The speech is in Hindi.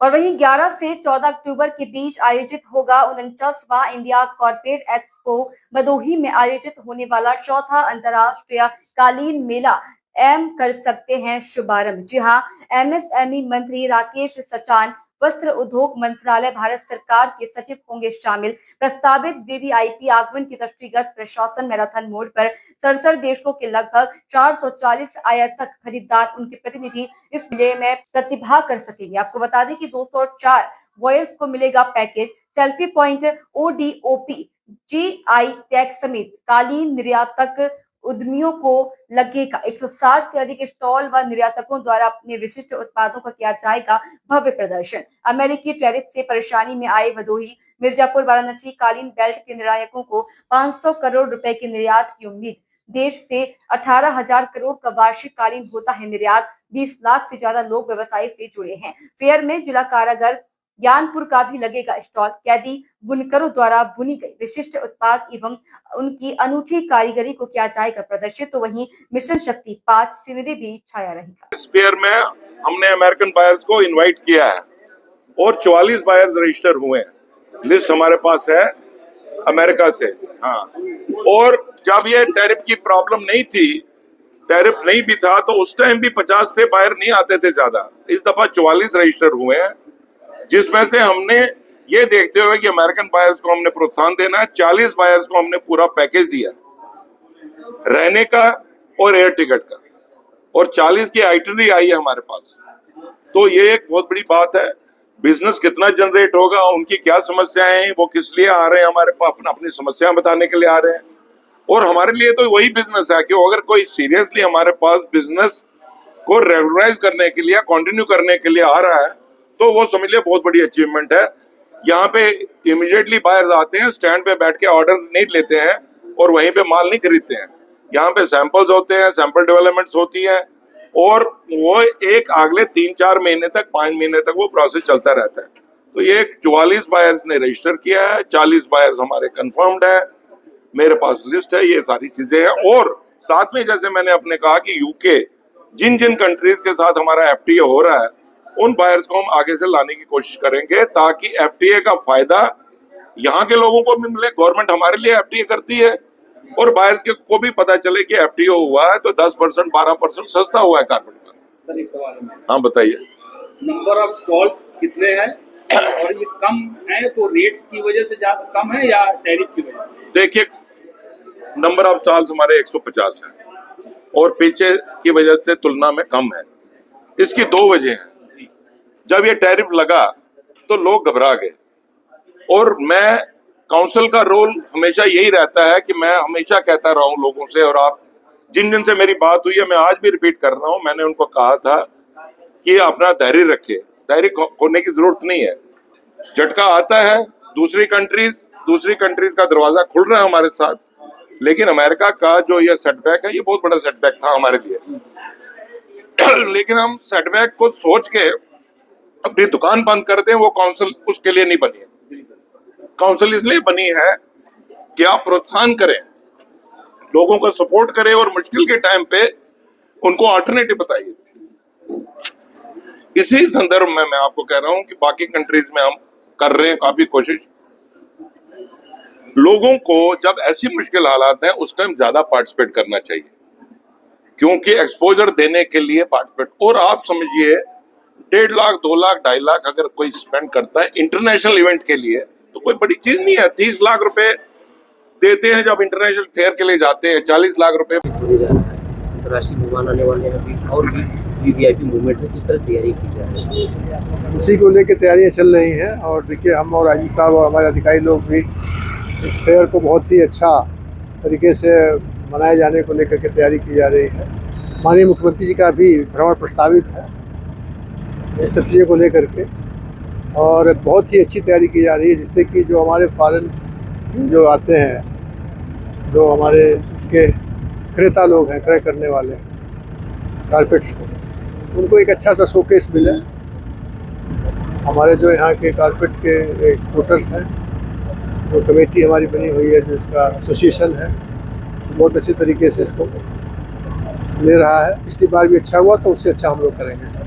और वहीं 11 से 14 अक्टूबर के बीच आयोजित होगा 49वां इंडिया कॉर्पोरेट एक्सपो। भदोही में आयोजित होने वाला चौथा अंतर्राष्ट्रीय कालीन मेला एम कर सकते हैं शुभारंभ। जी हाँ, एमएसएमई मंत्री राकेश सचान, वस्त्र उद्योग मंत्रालय भारत सरकार के सचिव होंगे शामिल। प्रस्तावित वीवीआईपी आगमन के दृष्टिगत प्रशासन मैराथन मोड़ पर 67 देशों के लगभग 440 आयातक खरीदार उनके प्रतिनिधि इस मेले में प्रतिभाग कर सकेंगे। आपको बता दें कि 204 वॉयर्स को मिलेगा package, selfie point, ODOP, GI tag समेत कालीन निर्यातक उद्यमियों को लगेगा 160 से अधिक स्टॉल व निर्यातकों द्वारा अपने विशिष्ट उत्पादों का किया जाएगा भव्य प्रदर्शन। अमेरिकी टैरिफ से परेशानी में आए भदोही, मिर्जापुर, वाराणसी कालीन बेल्ट के निर्यातकों को 500 करोड़ रुपए के निर्यात की उम्मीद। देश से 18,000 करोड़ का वार्षिक कालीन होता है निर्यात। 20 लाख से ज्यादा लोग व्यवसाय से जुड़े हैं। फेयर में जिला कारागार ज्ञानपुर का भी लगेगा स्टॉल। कैदी बुनकरों द्वारा बुनी गई विशिष्ट उत्पाद एवं उनकी अनूठी कारीगरी को किया जाएगा प्रदर्शित। तो वहीं मिशन शक्ति 5 सीनरी भी छाया रहेगा। इस फेयर में हमने अमेरिकन बायर्स को इनवाइट किया है और 44 बायर्स रजिस्टर हुए हैं। लिस्ट हमारे पास है अमेरिका से। हाँ, और जब ये टैरिफ की प्रॉब्लम नहीं थी, टैरिफ नहीं भी था, तो उस टाइम भी 50 से बायर नहीं आते थे ज्यादा। इस दफा 44 रजिस्टर हुए हैं, जिसमें से हमने ये देखते हुए कि अमेरिकन बायर्स को हमने प्रोत्साहन देना है, 40 बायर्स को हमने पूरा पैकेज दिया, रहने का और एयर टिकट का, और 40 की आइटनरी आई है हमारे पास। तो ये एक बहुत बड़ी बात है। बिजनेस कितना जनरेट होगा, उनकी क्या समस्याएं हैं, वो किस लिए आ रहे हैं हमारे पास, अपनी समस्याएं बताने के लिए आ रहे हैं। और हमारे लिए तो वही बिजनेस है कि अगर कोई सीरियसली हमारे पास बिजनेस को रेगुलराइज करने के लिए, कंटिन्यू करने के लिए आ रहा है, तो वो समझ लिया बहुत बड़ी अचीवमेंट है। यहाँ पे इमीडिएटली बायर्स आते हैं, स्टैंड पे बैठ के ऑर्डर नहीं लेते हैं और वहीं पे माल नहीं खरीदते हैं। यहाँ पे सैंपल्स होते हैं, सैंपल डेवलपमेंट्स होती है, और वो एक अगले 3-4 महीने तक, 5 महीने तक वो प्रोसेस चलता रहता है। तो ये 44 बायर्स ने रजिस्टर किया है, 40 बायर्स हमारे कंफर्म्ड है, मेरे पास लिस्ट है, ये सारी चीजें हैं। और साथ में जैसे मैंने अपने कहा कि यूके, जिन जिन कंट्रीज के साथ हमारा एफटीए हो रहा है, उन बायर्स को हम आगे से लाने की कोशिश करेंगे, ताकि एफटीए का फायदा यहाँ के लोगों को भी मिले। गवर्नमेंट हमारे लिए एफटीए करती है, और बायर्स के को भी पता चले कि एफटीए हुआ है तो 10%, 12% सस्ता हुआ है कारपेट पर। सर, एक सवाल है। हाँ, बताइए। नंबर ऑफ स्टॉल्स कितने हैं, और ये कम है तो रेट्स की वजह से ज्यादा कम है या टैरिफ की वजह से? देखिए, नंबर ऑफ स्टॉल्स हमारे 150 है और पीछे की वजह से तुलना में कम है। इसकी 2 वजह हैं। जब ये टैरिफ लगा तो लोग घबरा गए, और मैं काउंसिल का रोल हमेशा यही रहता है कि मैं हमेशा कहता रहा हूं लोगों से, और आप जिन जिन से मेरी बात हुई है मैं आज भी रिपीट कर रहा हूं, मैंने उनको कहा था कि अपना धैर्य रखे, धैर्य खोने की जरूरत नहीं है। झटका आता है, दूसरी कंट्रीज का दरवाजा खुल रहा है हमारे साथ, लेकिन अमेरिका का जो ये सेटबैक है, ये बहुत बड़ा सेटबैक था हमारे लिए। लेकिन हम सेटबैक को सोच के अपनी दुकान बंद कर दें, वो काउंसिल उसके लिए नहीं बनी है। काउंसिल इसलिए बनी है कि आप प्रोत्साहन करें, लोगों को सपोर्ट करें, और मुश्किल के टाइम पे उनको अल्टरनेटिव बताइए। इसी संदर्भ में मैं आपको कह रहा हूं कि बाकी कंट्रीज में हम कर रहे हैं काफी कोशिश। लोगों को जब ऐसी मुश्किल हालात है, उस टाइम ज्यादा पार्टिसिपेट करना चाहिए, क्योंकि एक्सपोजर देने के लिए पार्टिसिपेट। और आप समझिए 1.5 लाख, 2 लाख, 2.5 लाख अगर कोई स्पेंड करता है इंटरनेशनल इवेंट के लिए, तो कोई बड़ी चीज नहीं है। 30 लाख रुपए देते हैं जब इंटरनेशनल फेयर के लिए जाते हैं, 40 लाख रुपए। अंतर्राष्ट्रीय मेहमान आने वाले हैं, और भी वीवीआईपी मूवमेंट है, किस तरह तैयारी की जा रही है? उसी को लेकर तैयारियां चल रही हैं। और देखिए, हम और आईजी साहब और हमारे अधिकारी लोग भी इस फेयर को बहुत ही अच्छा तरीके से मनाए जाने को लेकर के तैयारी की जा रही है। माननीय मुख्यमंत्री जी का भी भ्रमण प्रस्तावित है इस सब चीज़ों को लेकर के, और बहुत ही अच्छी तैयारी की जा रही है, जिससे कि जो हमारे फॉरेन जो आते हैं, जो हमारे इसके क्रेता लोग हैं, क्रय करने वाले कारपेट्स को, उनको एक अच्छा सा शोकेस मिले। हमारे जो यहाँ के कारपेट के एक्सपोर्टर्स हैं, जो कमेटी हमारी बनी हुई है, जो इसका एसोसिएशन है, बहुत अच्छे तरीके से इसको ले रहा है। पिछली बार भी अच्छा हुआ, तो उससे अच्छा हम लोग करेंगे इसको।